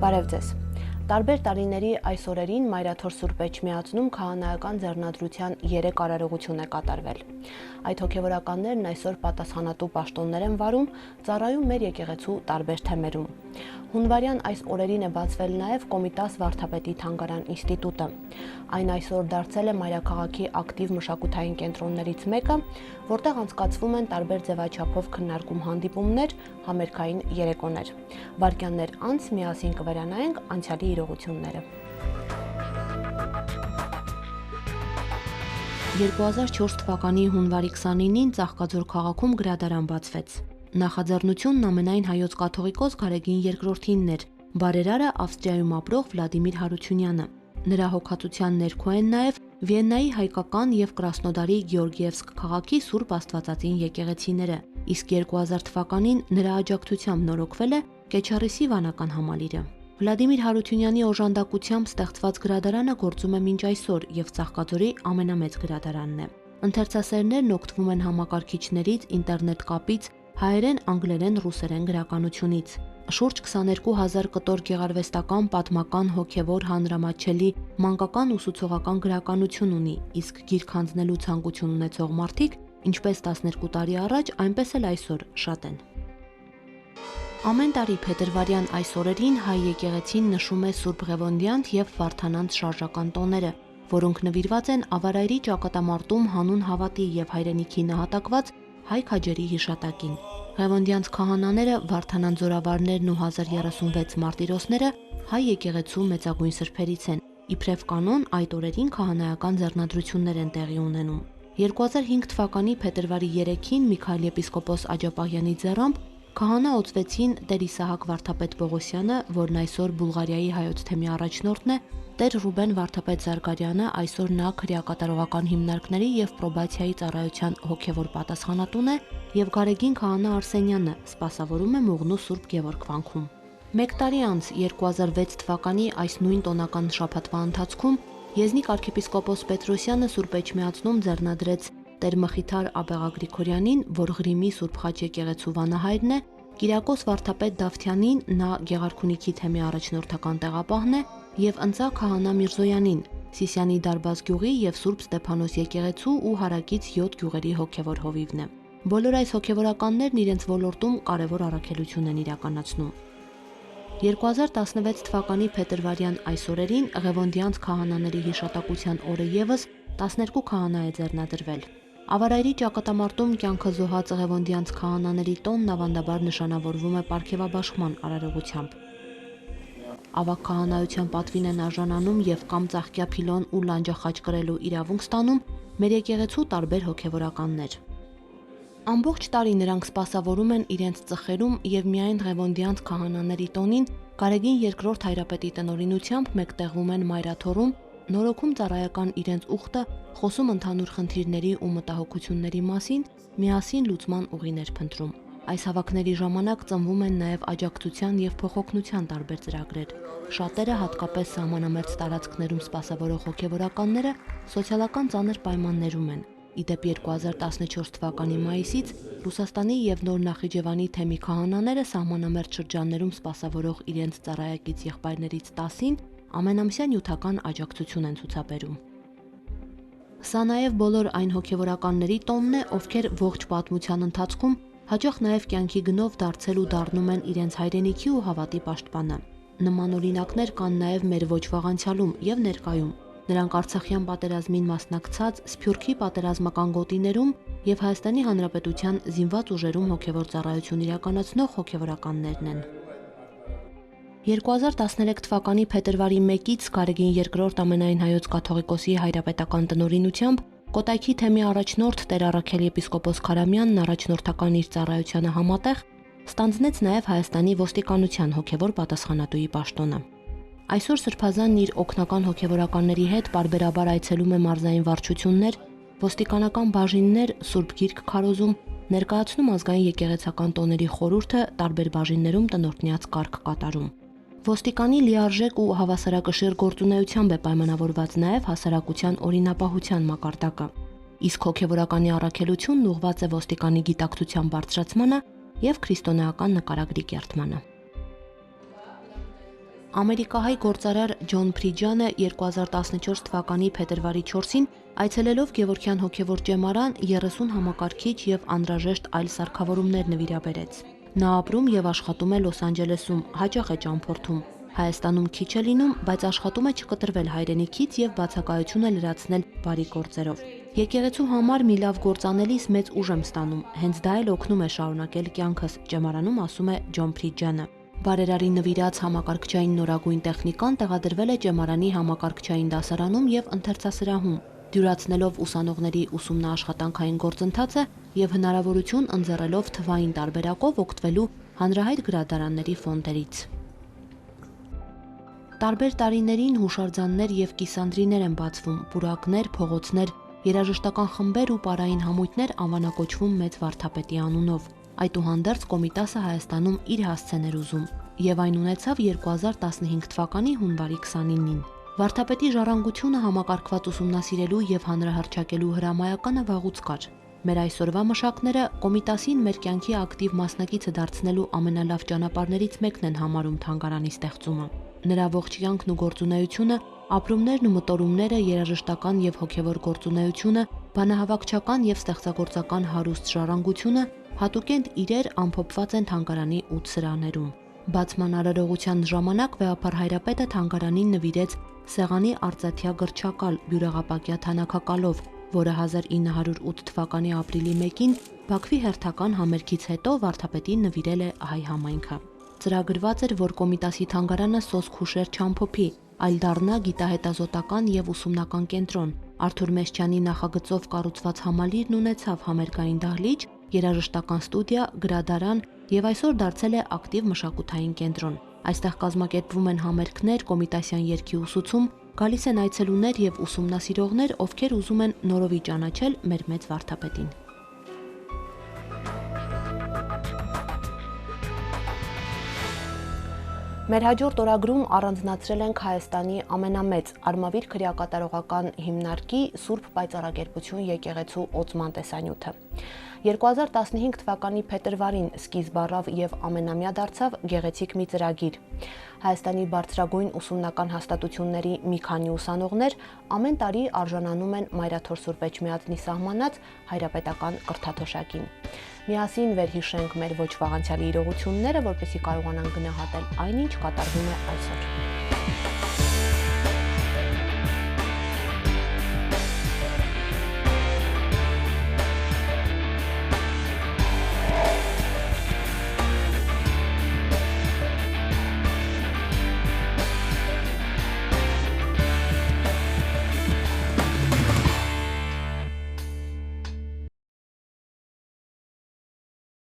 Բարև ձեզ։ Տարբեր տարիների այս օրերին Մայրաթոր Սուրբ Էջմիածնում քահանայական ձեռնադրության 3 արարողություն է կատարվել։ Այդ հոգևորականներն այսօր պատասխանատու պաշտոններ են վարում, ծառայում մեր եկեղեցու տարբեր թեմերում։ Հունվարյան այս օրերին է բացվել նաև Կոմիտաս վարդապետի թանգարան ինստիտուտը։ Այն այսօր դարձել է մայրաքաղաքի ակտիվ մշակութային կենտրոններից մեկը, որտեղ անցկացվում են տարբեր ձևաչափով քննարկում հանդիպումներ, համերգային երեկոներ։ Վայրկյաններ անց միասին կվերանայենք անցյալի իրողությունները։ 2004 թվականի հունվարի 29-ին Ծաղկաձոր քաղաքում գրադարան բացվեց։ Նախաձեռնությունն ամենայն հայոց կաթողիկոս Գարեգին II-ին էր, բարերարը Ավստրիայում ապրող Վլադիմիր Հարությունյանը։ Նրա հոգացության ներքո են նաև Վիեննայի հայկական եւ Կրասնոդարի Գեորգիևսկ քաղաքի Սուրբ Աստվածածին եկեղեցիները, իսկ 2000 թվականին նրա աջակցությամբ նորոգվել է Կեչարիսի վանական համալիրը։ Վլադիմիր Հարությունյանի օժանդակությամբ ստեղծված գրադարանը գործում է մինչ այսօր եւ Ծաղկաձորի ամենամեծ գրադարանն է։ Ընթերցասերներն օգտվում են համակարգիչներից, ինտերնետ կապից, հայերեն, անգլերեն, ռուսերեն գրականությունից։ Շուրջ 22,000 կտոր գեղարվեստական, պատմական, հոգևոր, հանրամատչելի, մանկական ուսուցողական գրականություն ունի, իսկ գիրք հանձնելու ցանկություն ունեցող մարդիկ, ինչպես 12 տարի առաջ, այնպես էլ այսօր շատ են։ Ամեն տարի փետրվարյան այս օրերին հայ եկեղեցին նշում է Սուրբ Ղևոնդյանց եւ Վարդանանց շարժական տոները, որոնք նվիրված են ավարայրի ճակատամարտում հանուն հավատի եւ հայրենիքի նահատակված հայ քաջերի հիշատակին։ Ղևոնդյանց քահանաները, Վարդանան զորավարներն ու 1036 մարտիրոսները հայ եկեղեցու մեծագույն սրբերից են։ Իբրև կանոն այդ օրերին քահանայական ձեռնադրություններ են տեղի ունենում։ 2005 թվականի փետրվարի 3-ին Միքայել եպիսկոպոս Աջապահյանի ձեռամբ քահանա օծվեցին Տեր Իսահակ վարդապետ Պողոսյանը, որն այսօր Բուլղարիայի հայոց թեմի առաջնորդն է, Տեր Ռուբեն վարդապետ Զարգարյանը, այսօր նա քրեակատարողական հիմնարկների եւ պրոբացիայի ծառայության հոգեվոր պատասխանատուն է, եւ Գարեգին քահանա Արսենյանը սպասավորում է Մուղնու Սուրբ Գևորգ վանքում։ Մեկ տարի անց 2006 թվականի այս նույն տոնական շաբաթվա ընթացքում Եզնիկ arczepiskopos Պետրոսյանը Սուրբ Էջմիածնում ձեռնադրեց Տեր Մխիթար Աբեղա Գրիգորյանին, որ Ղրիմի Սուրբ Խաչ եկեղեցու վանահայրն է, Կիրակոս վարդապետ Դավթյանին, նա Գեղարքունիքի թեմի առաջնորդական տեղապահն է, եւ Ընծա քահանա Միրզոյանին, Սիսյանի Դարբազ գյուղի եւ Սուրբ Ստեփանոս եկեղեցու ու հարակից 7 գյուղերի հոգեվոր հովիվն է։ Բոլոր այս հոգեվորականներն իրենց ոլորտում կարևոր առաքելություն են իրականացնում։ 2016 թվականի փետրվարյան այս օրերին Ղևոնդյանց քահանաների հիշատակության օրը եւս 12 քահանա է ձեռնադրվել։ Ավարայրի ճակատամարտում կյանքը զոհած Ղևոնդյանց քահանաների տոնն ավանդաբար նշանավորվում է պարգևաբաշխման արարողությամբ։ Ավագ քահանայության պատվին են արժանանում եւ կամ ծաղկյա փիլոն ու լանջախաչ կրելու իրավունք ստանում մեր եկեղեցու տարբեր հոգեվորականներ։ Ամբողջ տարի նրանք սպասավորում են իրենց ծխերում եւ միայն Ղևոնդյանց քահանաների տոնին Գարեգին II հայրապետի տնօրինությամբ մեկտեղվում են Մայրաթորում, նորոգում ծառայական իրենց ուխտը, խոսում ընդհանուր խնդիրների ու մտահոգությունների մասին, միասին լուծման ուղիներ փնտրում։ Այս հավաքների ժամանակ ծնվում են նաև աջակցության եւ փոխօգնության տարբեր ծրագրեր։ Շատերը, հատկապես սահմանամերձ տարածքներում սպասավորող հոգեվորականները, սոցիալական ծանր պայմաններում են։ Իդեպ 2014 թվականի մայիսից Ռուսաստանի եւ Նոր Նախիջևանի թեմի քահանաները սահմանամերձ շրջաններում սպասավորող իրենց ծառայակից եղբայրներից 10-ին ամենամսյա նյութական աջակցություն են ցուցաբերում։ Սա նաև բոլոր այն հոգեվորականների տոնն է, ովքեր ողջ պատմության ընթացքում հաճախ նաև կյանքի գնով դարձել ու դառնում են իրենց հայրենիքի ու հավատի պաշտպանը։ Նման օրինակներ կան նաև մեր ոչ վաղ անցյալում եւ ներկայում։ Նրանք Արցախյան պատերազմին մասնակցած, Սփյուռքի պատերազմական գոտիներում եւ Հայաստանի Հանրապետության զինված ուժերում հոգեվոր ծառայություն իրականացնող հոգեվորականներն են։ 2013 թվականի փետրվարի 1-ից Գարեգին II ամենայն հայոց կաթողիկոսի հայրապետական տնօրինությամբ Կոտայքի թեմի առաջնորդ Տեր Առաքել եպիսկոպոս Քարամյանն առաջնորդական իր ծառայությանը համատեղ ստանձնեց նաև Հայաստանի ոստիկանության հոգևոր պատասխանատուի պաշտոնը։ Այսօր Սրբազանն իր օգնական հոգևորականների հետ պարբերաբար այցելում է մարզային վարչություններ, ոստիկանական բաժիններ, Սուրբ Գիրք քարոզում, ներկայացնում ազգային եկեղեցական տոների խորհուրդը, տարբեր բաժիններում տնօրինած կարգ կատարում։ Ոստիկանի լիարժեք ու հավասարակշիռ գործունեությամբ է պայմանավորված նաև հասարակության օրինապահության մակարդակը, իսկ հոգևորականի առաքելությունն ուղղված է ոստիկանի գիտակցության բարձրացմանը և քրիստոնեական նկարագրի կերտմանը։ Ամերիկահայ գործարար Ջոն Փրիջյանը 2014 թվականի փետրվարի 4-ին այցելելով Գևորգյան հոգևոր ճեմարան 30 համակարգիչ եւ անհրաժեշտ այլ սարքավորումներ նվիրաբերեց։ Նա ապրում եւ աշխատում է Լոս Անջելեսում, հաճախ է ճամփորդում։ Հայաստանում քիչ է լինում, բայց աշխատում է չկտրվել հայրենիքից եւ բացակայություն է լրացնել բարի գործերով։ Եկեղեցու համար մի լավ գործ անելիս մեծ ուժ եմ ստանում, հենց դա էլ օգնում է շարունակել կյանքս, ճեմարանում ասում է Ջոն Փրիջյանը։ Բարերարի նվիրած համակարգչային նորագույն տեխնիկան տեղադրվել է ճեմարանի համակարգչային դասարանում եւ ընթերցասրահում, դյուրացնելով ուսանողների ուսումնաաշխատանքային գործընթացը եւ հնարավորություն ընձեռելով թվային տարբերակով օգտվելու հանրահայտ գրադարանների ֆոնդերից։ Տարբեր տարիներին հուշարձաններ եւ կիսանդրիներ են բացվում, պուրակներ, փողոցներ, երաժշտական խմբեր ու պարային համույթներ անվանակոչվում մեծ վարդապետի անունով։ Այդուհանդերձ Կոմիտասը Հայաստանում իր հասցեն էր ուզում եւ այն ունեցավ 2015 թվականի հունվարի 29-ին։ Վարդապետի ժառանգությունը համակարգված ուսումնասիրելու եւ հանրահռչակելու հրամայականը վաղուց կար։ Մեր այսօրվա մշակները Կոմիտասին մեր կյանքի ակտիվ մասնակիցը դարձնելու ամենալավ ճանապարհներից մեկն են համարում թանգարանի ստեղծումը։ Նրա ողջ կյանքն ու գործունեությունը, ապրումներն ու մտորումները, երաժշտական եւ հոգեվոր գործունեությունը, բանահավաքչական եւ ստեղծագործական հարուստ ժառանգությունը հատուկենտ իրեր ամփոփված են թանգարանի 8 սրահներում։ Բացման արարողության ժամանակ Վեհափար Հայրապետը թանգարանին նվիրեց սեղանի արծաթյա գրչակալ բյուրեղապակյա թանաքակալով, որը 1908 թվականի ապրիլի 1-ին Բաքվի հերթական համերգից հետո վարդապետին նվիրել է հայ համայնքը։ Ծրագրված էր, որ Կոմիտասի թանգարանը սոսկ հուշեր չամփոփի, այլ դառնա գիտահետազոտական եւ ուսումնական կենտրոն։ Արթուր Մեսչյանի նախագծով կառուցված համալիրն ունեցավ համերգային դահլիճ, երաժշտական ստուդիա, գրադարան եւ այսօր դարձել է ակտիվ մշակութային կենտրոն։ Այստեղ կազմակերպվում են համերգներ, կոմիտասյան երգի ուսուցում, գալիս են այցելուներ եւ ուսումնասիրողներ, ովքեր ուզում են նորովի ճանաչել մեր մեծ վարդապետին։ Մեր հաջորդ օրագրում առանձնացրել ենք Հայաստանի ամենամեծ Արմավիր քրեակատարողական հիմնարկի Սուրբ Պայծառակերպություն եկեղեցու օծման տեսանյութը։ 2015 թվականի փետրվարին սկիզբ առավ եւ ամենամյա դարձավ գեղեցիկ մի ծրագիր։ Հայաստանի բարձրագույն ուսումնական հաստատությունների մի քանի ուսանողներ ամեն տարի արժանանում են Մայրաթոր Սուրբ Էջմիածնի սահմանած հայրապետական կրթաթոշակին։ Միասին վերհիշենք մեր ոչ վաղանցյալի իրողությունները, որպեսզի կարողանանք գնահատել այնինչ կատարվում է այսօր։